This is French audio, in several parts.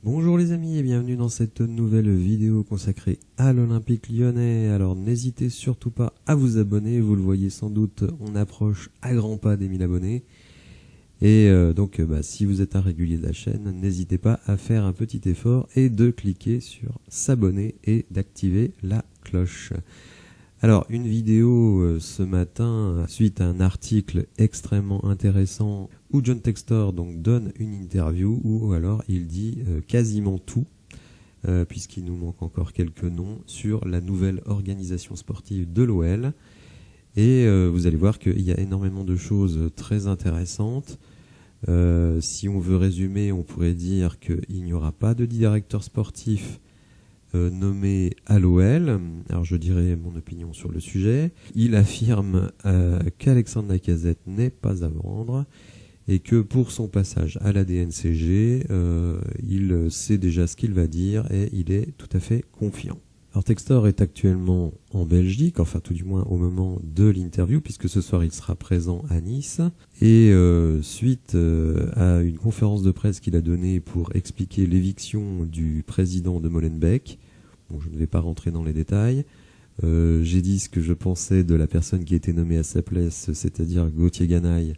Bonjour les amis et bienvenue dans cette nouvelle vidéo consacrée à l'Olympique Lyonnais. Alors n'hésitez surtout pas à vous abonner, vous le voyez sans doute, on approche à grands pas des 1000 abonnés. Et donc si vous êtes un régulier de la chaîne, n'hésitez pas à faire un petit effort et de cliquer sur s'abonner et d'activer la cloche. Alors une vidéo ce matin suite à un article extrêmement intéressant où John Textor donc donne une interview où alors il dit quasiment tout puisqu'il nous manque encore quelques noms sur la nouvelle organisation sportive de l'OL et vous allez voir qu'il y a énormément de choses très intéressantes. Si on veut résumer, on pourrait dire qu'il n'y aura pas de directeur sportif nommé à l'OL. Alors je dirais mon opinion sur le sujet. Il affirme qu'Alexandre Lacazette n'est pas à vendre et que pour son passage à la DNCG, il sait déjà ce qu'il va dire et il est tout à fait confiant. Alors Textor est actuellement en Belgique, enfin tout du moins au moment de l'interview, puisque ce soir il sera présent à Nice. Et suite à une conférence de presse qu'il a donnée pour expliquer l'éviction du président de Molenbeek, bon, je ne vais pas rentrer dans les détails, j'ai dit ce que je pensais de la personne qui a été nommée à sa place, c'est-à-dire Gauthier Ganaille,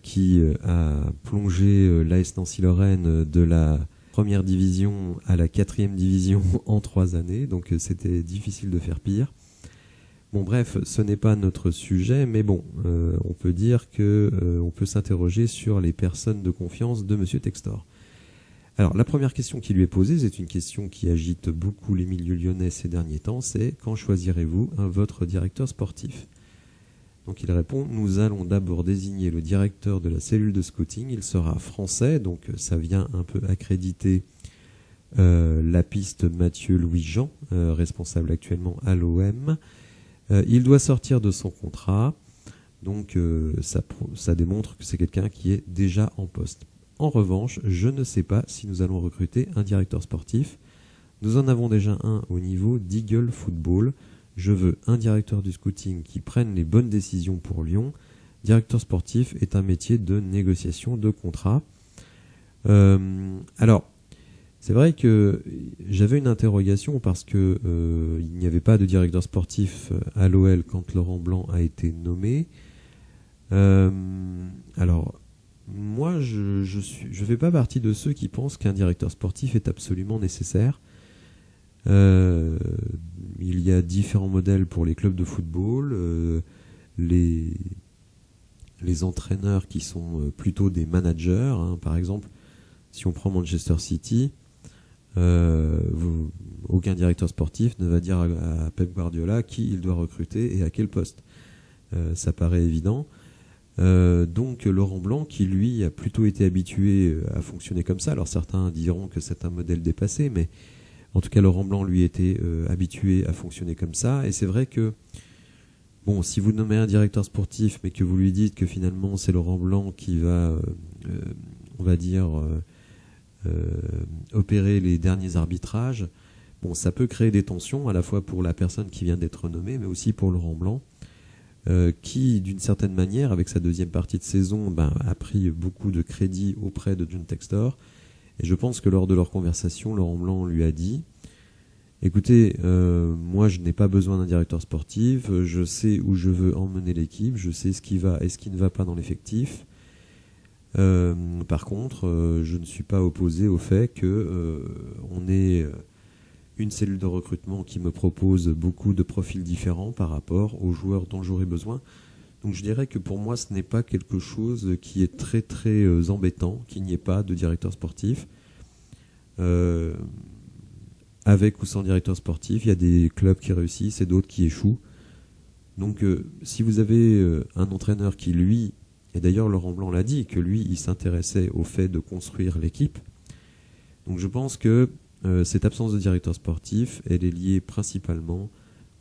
qui a plongé l'AS Nancy-Lorraine de la première division à la 4e division en 3 années, donc c'était difficile de faire pire. Bon bref, ce n'est pas notre sujet, mais bon, on peut dire que on peut s'interroger sur les personnes de confiance de Monsieur Textor. Alors la première question qui lui est posée, c'est une question qui agite beaucoup les milieux lyonnais ces derniers temps, c'est quand choisirez-vous votre directeur sportif ? Donc il répond, nous allons d'abord désigner le directeur de la cellule de scouting, il sera français, donc ça vient un peu accréditer la piste Mathieu Louis-Jean, responsable actuellement à l'OM. Il doit sortir de son contrat, donc ça démontre que c'est quelqu'un qui est déjà en poste. En revanche, je ne sais pas si nous allons recruter un directeur sportif. Nous en avons déjà un au niveau d'Eagle Football. Je veux un directeur du scouting qui prenne les bonnes décisions pour Lyon. Directeur sportif est un métier de négociation de contrat. Alors, c'est vrai que j'avais une interrogation parce que il n'y avait pas de directeur sportif à l'OL quand Laurent Blanc a été nommé. Alors, moi, je fais pas partie de ceux qui pensent qu'un directeur sportif est absolument nécessaire. Il y a différents modèles pour les clubs de football, les entraîneurs qui sont plutôt des managers, hein. Par exemple, si on prend Manchester City, aucun directeur sportif ne va dire à Pep Guardiola qui il doit recruter et à quel poste. Ça paraît évident. Donc Laurent Blanc, qui lui a plutôt été habitué à fonctionner comme ça, alors certains diront que c'est un modèle dépassé, mais en tout cas, Laurent Blanc, lui, était habitué à fonctionner comme ça. Et c'est vrai que, bon, si vous nommez un directeur sportif, mais que vous lui dites que finalement c'est Laurent Blanc qui va, on va dire, opérer les derniers arbitrages, bon, ça peut créer des tensions, à la fois pour la personne qui vient d'être nommée, mais aussi pour Laurent Blanc, qui, d'une certaine manière, avec sa deuxième partie de saison, a pris beaucoup de crédit auprès de John Textor. Et je pense que lors de leur conversation, Laurent Blanc lui a dit « Écoutez, moi je n'ai pas besoin d'un directeur sportif, je sais où je veux emmener l'équipe, je sais ce qui va et ce qui ne va pas dans l'effectif. Par contre, je ne suis pas opposé au fait qu'on ait une cellule de recrutement qui me propose beaucoup de profils différents par rapport aux joueurs dont j'aurai besoin. » Donc je dirais que pour moi, ce n'est pas quelque chose qui est très très embêtant, qu'il n'y ait pas de directeur sportif. Avec ou sans directeur sportif, il y a des clubs qui réussissent et d'autres qui échouent. Donc si vous avez un entraîneur qui, lui, et d'ailleurs Laurent Blanc l'a dit, que lui, il s'intéressait au fait de construire l'équipe. Donc je pense que cette absence de directeur sportif, elle est liée principalement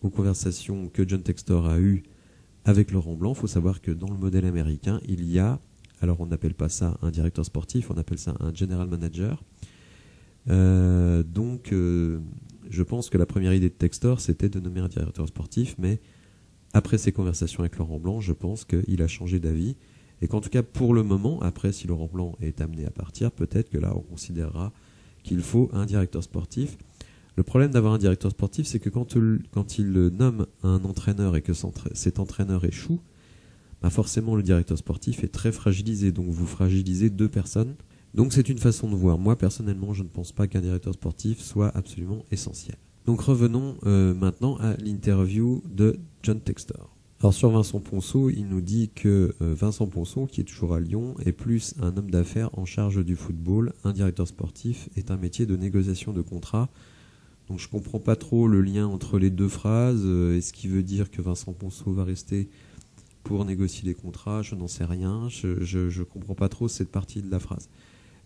aux conversations que John Textor a eues avec Laurent Blanc. Il faut savoir que dans le modèle américain, il y a, alors on n'appelle pas ça un directeur sportif, on appelle ça un general manager. Donc je pense que la première idée de Textor, c'était de nommer un directeur sportif, mais après ces conversations avec Laurent Blanc, je pense qu'il a changé d'avis Et qu'en tout cas, pour le moment, après, si Laurent Blanc est amené à partir, peut-être que là, on considérera qu'il faut un directeur sportif. Le problème d'avoir un directeur sportif, c'est que quand il nomme un entraîneur et que cet entraîneur échoue, bah forcément le directeur sportif est très fragilisé, donc vous fragilisez deux personnes. Donc c'est une façon de voir. Moi personnellement, je ne pense pas qu'un directeur sportif soit absolument essentiel. Donc revenons maintenant à l'interview de John Textor. Alors sur Vincent Ponceau, il nous dit que Vincent Ponceau, qui est toujours à Lyon, est plus un homme d'affaires en charge du football. Un directeur sportif est un métier de négociation de contrat. Donc je comprends pas trop le lien entre les deux phrases. Est-ce qu'il veut dire que Vincent Ponceau va rester pour négocier les contrats? Je n'en sais rien. Je comprends pas trop cette partie de la phrase.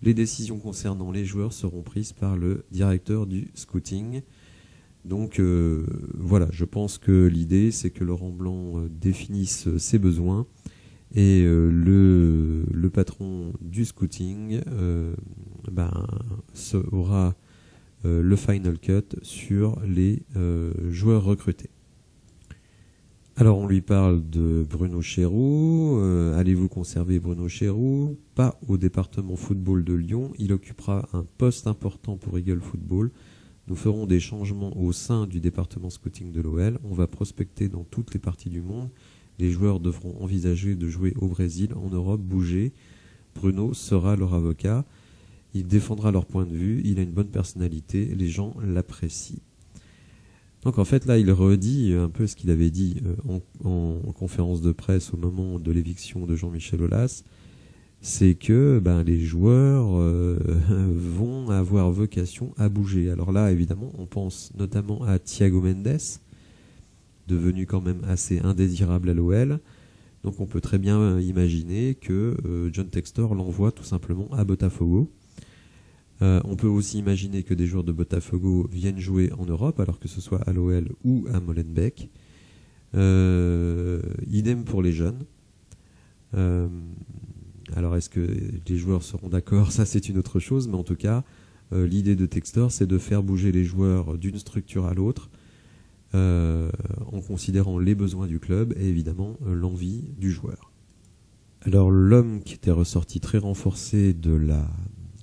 Les décisions concernant les joueurs seront prises par le directeur du scouting. Donc voilà, je pense que l'idée c'est que Laurent Blanc définisse ses besoins et le patron du scouting aura le final cut sur les joueurs recrutés. Alors on lui parle de Bruno Chéroux. Allez-vous conserver Bruno Chéroux? Pas au département football de Lyon. Il occupera un poste important pour Eagle Football. Nous ferons des changements au sein du département scouting de l'OL. On va prospecter dans toutes les parties du monde. Les joueurs devront envisager de jouer au Brésil, en Europe, bouger. Bruno sera leur avocat. Il défendra leur point de vue. Il a une bonne personnalité. Les gens l'apprécient. Donc en fait là il redit un peu ce qu'il avait dit en conférence de presse au moment de l'éviction de Jean-Michel Aulas, c'est que les joueurs vont avoir vocation à bouger. Alors là évidemment on pense notamment à Thiago Mendes, devenu quand même assez indésirable à l'OL, donc on peut très bien imaginer que John Textor l'envoie tout simplement à Botafogo. On peut aussi imaginer que des joueurs de Botafogo viennent jouer en Europe, alors que ce soit à l'OL ou à Molenbeek. Idem pour les jeunes. Alors est-ce que les joueurs seront d'accord? Ça c'est une autre chose, mais en tout cas, l'idée de Textor, c'est de faire bouger les joueurs d'une structure à l'autre, en considérant les besoins du club et évidemment l'envie du joueur. Alors l'homme qui était ressorti très renforcé de la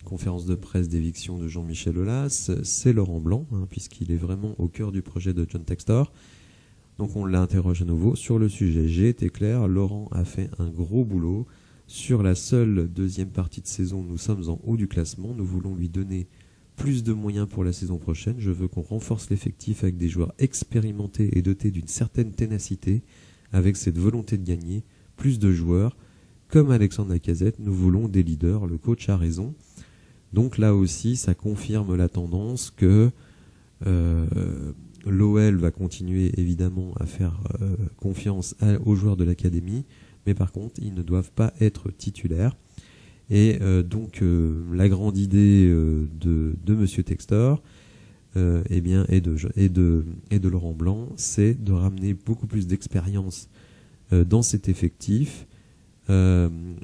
conférence de presse d'éviction de Jean-Michel Aulas, c'est Laurent Blanc, puisqu'il est vraiment au cœur du projet de John Textor. Donc on l'interroge à nouveau sur le sujet. J'ai été clair, Laurent a fait un gros boulot. Sur la seule deuxième partie de saison, nous sommes en haut du classement. Nous voulons lui donner plus de moyens pour la saison prochaine. Je veux qu'on renforce l'effectif avec des joueurs expérimentés et dotés d'une certaine ténacité, avec cette volonté de gagner, plus de joueurs. Comme Alexandre Lacazette, nous voulons des leaders. Le coach a raison. Donc là aussi, ça confirme la tendance que l'OL va continuer évidemment à faire confiance aux joueurs de l'académie, mais par contre, ils ne doivent pas être titulaires. Et donc, la grande idée de Monsieur Textor et de Laurent Blanc, c'est de ramener beaucoup plus d'expérience dans cet effectif.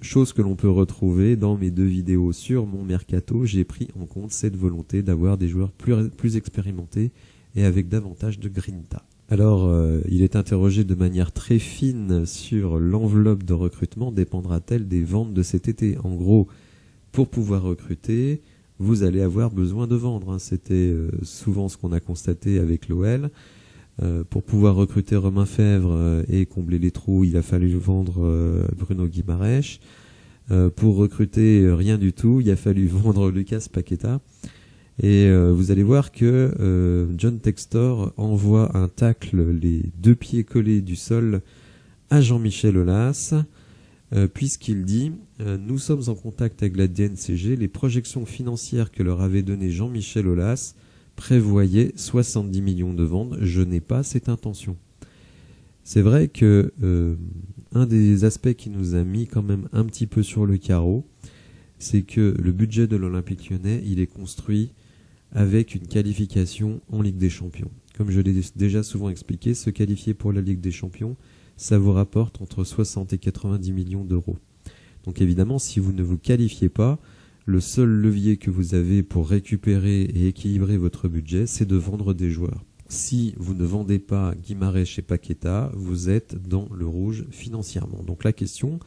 Chose que l'on peut retrouver dans mes deux vidéos sur mon mercato. J'ai pris en compte cette volonté d'avoir des joueurs plus expérimentés et avec davantage de grinta. Alors il est interrogé de manière très fine sur l'enveloppe de recrutement dépendra-t-elle des ventes de cet été. En gros, pour pouvoir recruter, vous allez avoir besoin de vendre. C'était souvent ce qu'on a constaté avec l'OL. Pour pouvoir recruter Romain Fèvre et combler les trous, il a fallu vendre Bruno Guimaraes. Pour recruter rien du tout, il a fallu vendre Lucas Paqueta. Et vous allez voir que John Textor envoie un tacle les deux pieds collés du sol à Jean-Michel Aulas, puisqu'il dit « Nous sommes en contact avec la DNCG, les projections financières que leur avait données Jean-Michel Aulas prévoyait 70 millions de ventes, je n'ai pas cette intention. » C'est vrai que un des aspects qui nous a mis quand même un petit peu sur le carreau, c'est que le budget de l'Olympique Lyonnais, il est construit avec une qualification en Ligue des Champions. Comme je l'ai déjà souvent expliqué, se qualifier pour la Ligue des Champions, ça vous rapporte entre 60 et 90 millions d'euros. Donc évidemment, si vous ne vous qualifiez pas, le seul levier que vous avez pour récupérer et équilibrer votre budget, c'est de vendre des joueurs. Si vous ne vendez pas Guimaraes et Paqueta, vous êtes dans le rouge financièrement. Donc la question,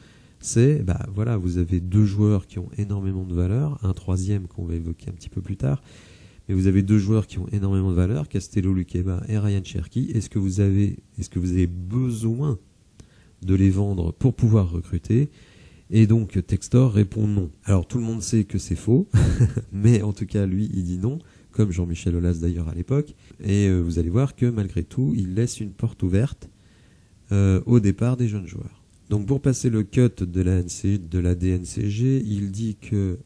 c'est, voilà, vous avez deux joueurs qui ont énormément de valeur, un troisième qu'on va évoquer un petit peu plus tard, mais vous avez deux joueurs qui ont énormément de valeur, Castello Luqueba et Ryan Cherki. Est-ce que vous avez besoin de les vendre pour pouvoir recruter? Et donc Textor répond non. Alors tout le monde sait que c'est faux, mais en tout cas lui il dit non, comme Jean-Michel Aulas d'ailleurs à l'époque. Et vous allez voir que malgré tout, il laisse une porte ouverte au départ des jeunes joueurs. Donc pour passer le cut de la DNCG, il dit que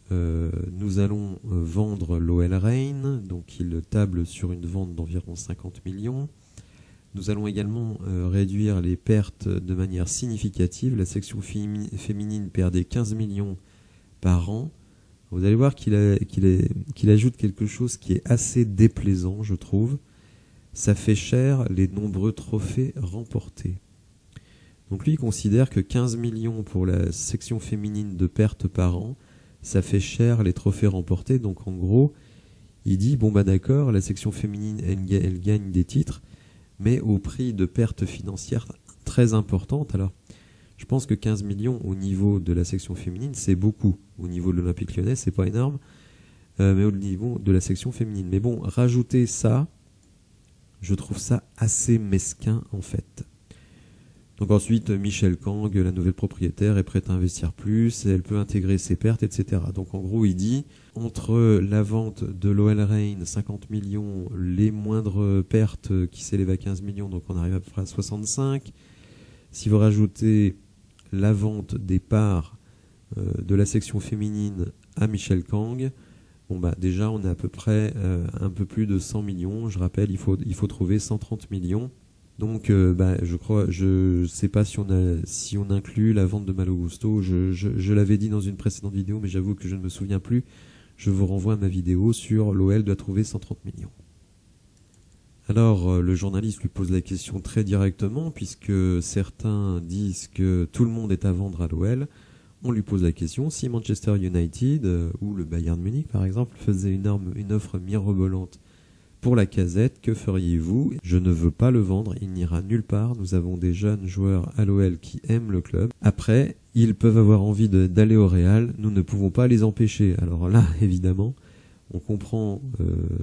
nous allons vendre l'OL Reign, donc il table sur une vente d'environ 50 millions. Nous allons également réduire les pertes de manière significative. La section féminine perdait 15 millions par an. Vous allez voir qu'il ajoute quelque chose qui est assez déplaisant, je trouve. Ça fait cher les nombreux trophées remportés. Donc lui, il considère que 15 millions pour la section féminine de pertes par an, ça fait cher les trophées remportés. Donc en gros, il dit, bon d'accord, la section féminine, elle gagne des titres, mais au prix de pertes financières très importantes. Alors, je pense que 15 millions au niveau de la section féminine, c'est beaucoup. Au niveau de l'Olympique Lyonnais, c'est pas énorme, mais au niveau de la section féminine. Mais bon, rajouter ça, je trouve ça assez mesquin en fait. Donc ensuite, Michel Kang, la nouvelle propriétaire, est prête à investir plus, elle peut intégrer ses pertes, etc. Donc en gros, il dit, entre la vente de l'OL Reign, 50 millions, les moindres pertes qui s'élèvent à 15 millions, donc on arrive à peu près à 65. Si vous rajoutez la vente des parts de la section féminine à Michel Kang, bon déjà on est à peu près un peu plus de 100 millions. Je rappelle, il faut trouver 130 millions. Donc je sais pas si on inclut la vente de Malo Gusto. Je l'avais dit dans une précédente vidéo, mais j'avoue que je ne me souviens plus. Je vous renvoie à ma vidéo sur l'OL doit trouver 130 millions. Alors le journaliste lui pose la question très directement, puisque certains disent que tout le monde est à vendre à l'OL. On lui pose la question, si Manchester United ou le Bayern Munich par exemple faisait une offre mirobolante pour Lacazette, que feriez-vous? Je ne veux pas le vendre, il n'ira nulle part. Nous avons des jeunes joueurs à l'OL qui aiment le club. Après, ils peuvent avoir envie d'aller au Real, nous ne pouvons pas les empêcher. Alors là, évidemment, on comprend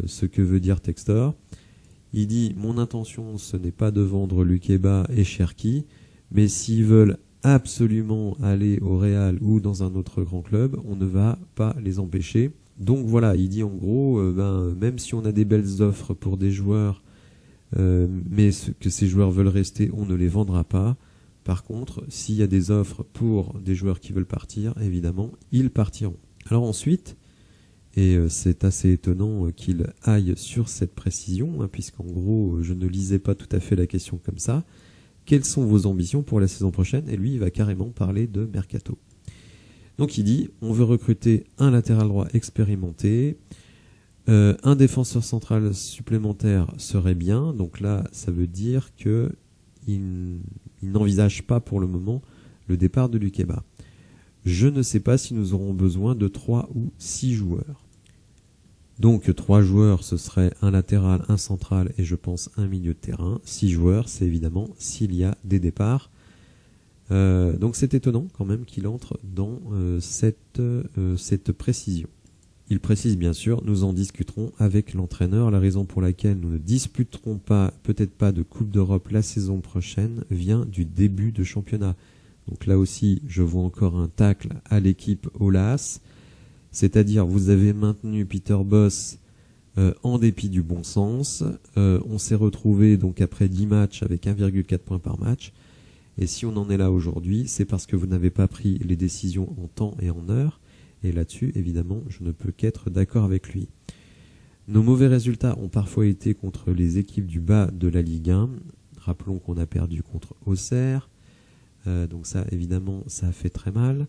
ce que veut dire Textor. Il dit, mon intention, ce n'est pas de vendre Luqueba et Cherki, mais s'ils veulent absolument aller au Real ou dans un autre grand club, on ne va pas les empêcher. Donc voilà, il dit en gros, même si on a des belles offres pour des joueurs, mais que ces joueurs veulent rester, on ne les vendra pas. Par contre, s'il y a des offres pour des joueurs qui veulent partir, évidemment, ils partiront. Alors ensuite, et c'est assez étonnant qu'il aille sur cette précision, puisqu'en gros, je ne lisais pas tout à fait la question comme ça. Quelles sont vos ambitions pour la saison prochaine? Et lui, il va carrément parler de mercato. Donc il dit, on veut recruter un latéral droit expérimenté, un défenseur central supplémentaire serait bien. Donc là, ça veut dire que il n'envisage pas pour le moment le départ de Luqueba. Je ne sais pas si nous aurons besoin de 3 ou 6 joueurs. Donc 3 joueurs, ce serait un latéral, un central et je pense un milieu de terrain. 6 joueurs, c'est évidemment s'il y a des départs. Donc c'est étonnant quand même qu'il entre dans cette précision. Il précise bien sûr, nous en discuterons avec l'entraîneur. La raison pour laquelle nous ne disputerons peut-être pas de Coupe d'Europe la saison prochaine vient du début de championnat. Donc là aussi, je vois encore un tacle à l'équipe Aulas. C'est-à-dire, vous avez maintenu Peter Bosz en dépit du bon sens. On s'est retrouvé donc après 10 matchs avec 1,4 points par match. Et si on en est là aujourd'hui, c'est parce que vous n'avez pas pris les décisions en temps et en heure. Et là-dessus, évidemment, je ne peux qu'être d'accord avec lui. Nos mauvais résultats ont parfois été contre les équipes du bas de la Ligue 1. Rappelons qu'on a perdu contre Auxerre. Donc ça, évidemment, ça a fait très mal.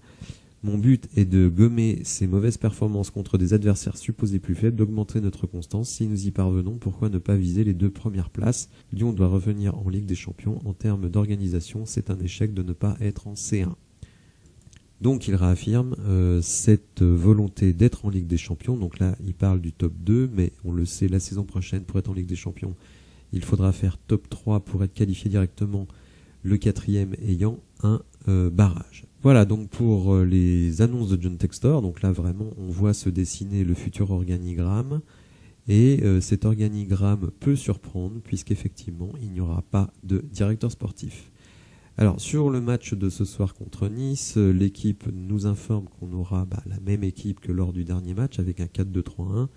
Mon but est de gommer ces mauvaises performances contre des adversaires supposés plus faibles, d'augmenter notre constance. Si nous y parvenons, pourquoi ne pas viser les 2 premières places? Lyon doit revenir en Ligue des Champions. En termes d'organisation, c'est un échec de ne pas être en C1. Donc il réaffirme cette volonté d'être en Ligue des Champions. Donc là, il parle du top 2, mais on le sait, la saison prochaine, pour être en Ligue des Champions, il faudra faire top 3 pour être qualifié directement le 4e ayant un barrage. Voilà donc pour les annonces de John Textor. Donc là vraiment on voit se dessiner le futur organigramme. Et cet organigramme peut surprendre puisqu'effectivement il n'y aura pas de directeur sportif. Alors sur le match de ce soir contre Nice, l'équipe nous informe qu'on aura la même équipe que lors du dernier match avec un 4-2-3-1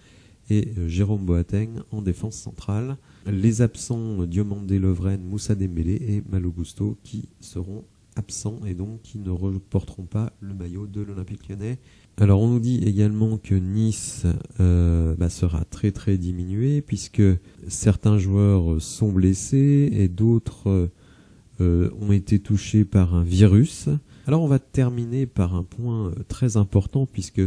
et Jérôme Boateng en défense centrale. Les absents Diomandé Lovren, Moussa Dembélé et Malo Gusto qui seront absents et donc qui ne reporteront pas le maillot de l'Olympique Lyonnais. Alors on nous dit également que Nice sera très très diminué puisque certains joueurs sont blessés et d'autres ont été touchés par un virus. Alors on va terminer par un point très important puisque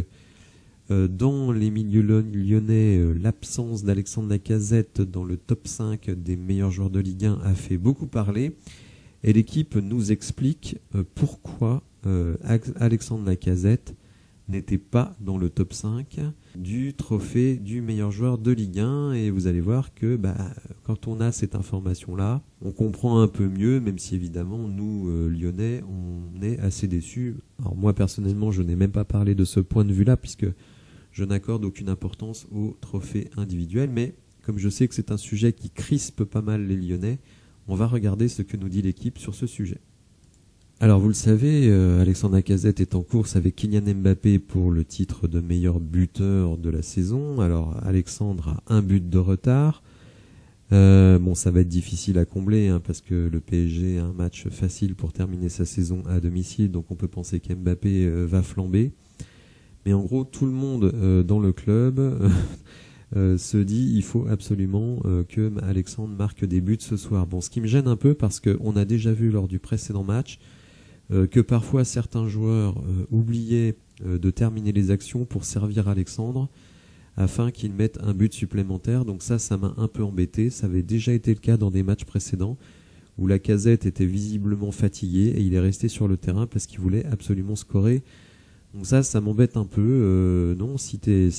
dans les milieux lyonnais, l'absence d'Alexandre Lacazette dans le top 5 des meilleurs joueurs de Ligue 1 a fait beaucoup parler. Et l'équipe nous explique pourquoi Alexandre Lacazette n'était pas dans le top 5 du trophée du meilleur joueur de Ligue 1. Et vous allez voir que quand on a cette information-là, on comprend un peu mieux, même si évidemment, nous, Lyonnais, on est assez déçus. Alors moi, personnellement, je n'ai même pas parlé de ce point de vue-là, puisque je n'accorde aucune importance au trophée individuel. Mais comme je sais que c'est un sujet qui crispe pas mal les Lyonnais, on va regarder ce que nous dit l'équipe sur ce sujet. Alors vous le savez, Alexandre Lacazette est en course avec Kylian Mbappé pour le titre de meilleur buteur de la saison. Alors Alexandre a un but de retard. Ça va être difficile à combler parce que le PSG a un match facile pour terminer sa saison à domicile. Donc on peut penser qu'Mbappé va flamber. Mais en gros, tout le monde dans le club se dit il faut absolument que Alexandre marque des buts ce soir. Bon, ce qui me gêne un peu parce qu'on a déjà vu lors du précédent match que parfois certains joueurs oubliaient de terminer les actions pour servir Alexandre afin qu'il mette un but supplémentaire. Donc ça m'a un peu embêté. Ça avait déjà été le cas dans des matchs précédents où Lacazette était visiblement fatigué et il est resté sur le terrain parce qu'il voulait absolument scorer. Donc ça m'embête un peu. Non, si t'es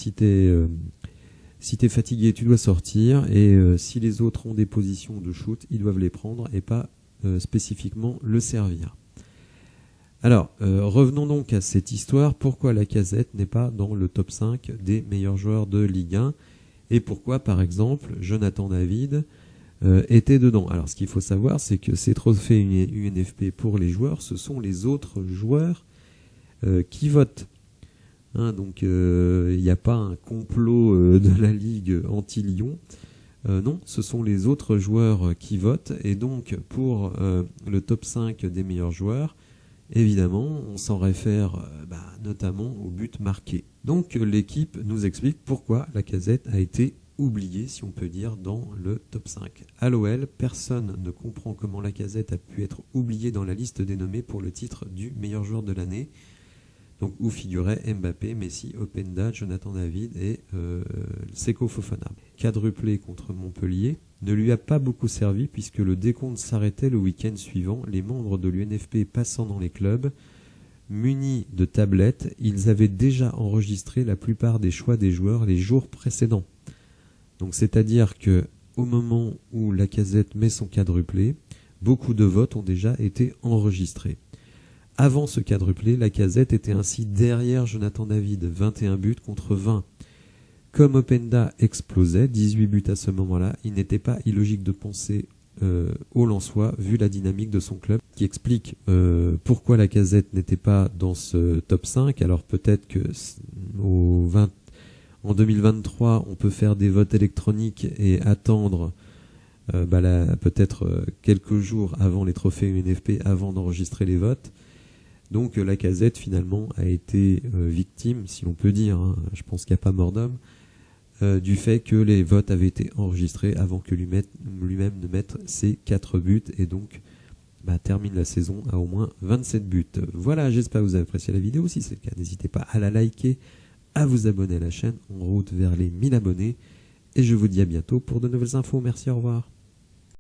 fatigué, tu dois sortir et si les autres ont des positions de shoot, ils doivent les prendre et pas spécifiquement le servir. Alors, revenons donc à cette histoire. Pourquoi Lacazette n'est pas dans le top 5 des meilleurs joueurs de Ligue 1 et pourquoi, par exemple, Jonathan David était dedans. Alors, ce qu'il faut savoir, c'est que ces trophées UNFP pour les joueurs, ce sont les autres joueurs qui votent. Donc il n'y a pas un complot de la Ligue anti-Lyon. Non, ce sont les autres joueurs qui votent. Et donc pour le top 5 des meilleurs joueurs, évidemment, on s'en réfère notamment au but marqué. Donc l'équipe nous explique pourquoi Lacazette a été oublié, si on peut dire, dans le top 5. À l'OL, personne ne comprend comment Lacazette a pu être oublié dans la liste des nommés pour le titre du meilleur joueur de l'année. Donc, où figuraient Mbappé, Messi, Openda, Jonathan David et Seko Fofana. Quadruplé contre Montpellier ne lui a pas beaucoup servi puisque le décompte s'arrêtait le week-end suivant. Les membres de l'UNFP passant dans les clubs, munis de tablettes, ils avaient déjà enregistré la plupart des choix des joueurs les jours précédents. Donc c'est-à-dire que au moment où Lacazette met son quadruplé, beaucoup de votes ont déjà été enregistrés. Avant ce quadruplé, Lacazette était ainsi derrière Jonathan David, 21 buts contre 20. Comme Openda explosait, 18 buts à ce moment-là, il n'était pas illogique de penser au Lensois, vu la dynamique de son club, qui explique pourquoi Lacazette n'était pas dans ce top 5. Alors peut-être que en 2023, on peut faire des votes électroniques et attendre peut-être quelques jours avant les trophées UNFP, avant d'enregistrer les votes. Donc Lacazette finalement a été victime, si l'on peut dire, je pense qu'il n'y a pas mort d'homme, du fait que les votes avaient été enregistrés avant que lui-même ne mette ses 4 buts et donc termine la saison à au moins 27 buts. Voilà, j'espère que vous avez apprécié la vidéo. Si c'est le cas, n'hésitez pas à la liker, à vous abonner à la chaîne en route vers les 1000 abonnés. Et je vous dis à bientôt pour de nouvelles infos. Merci, au revoir.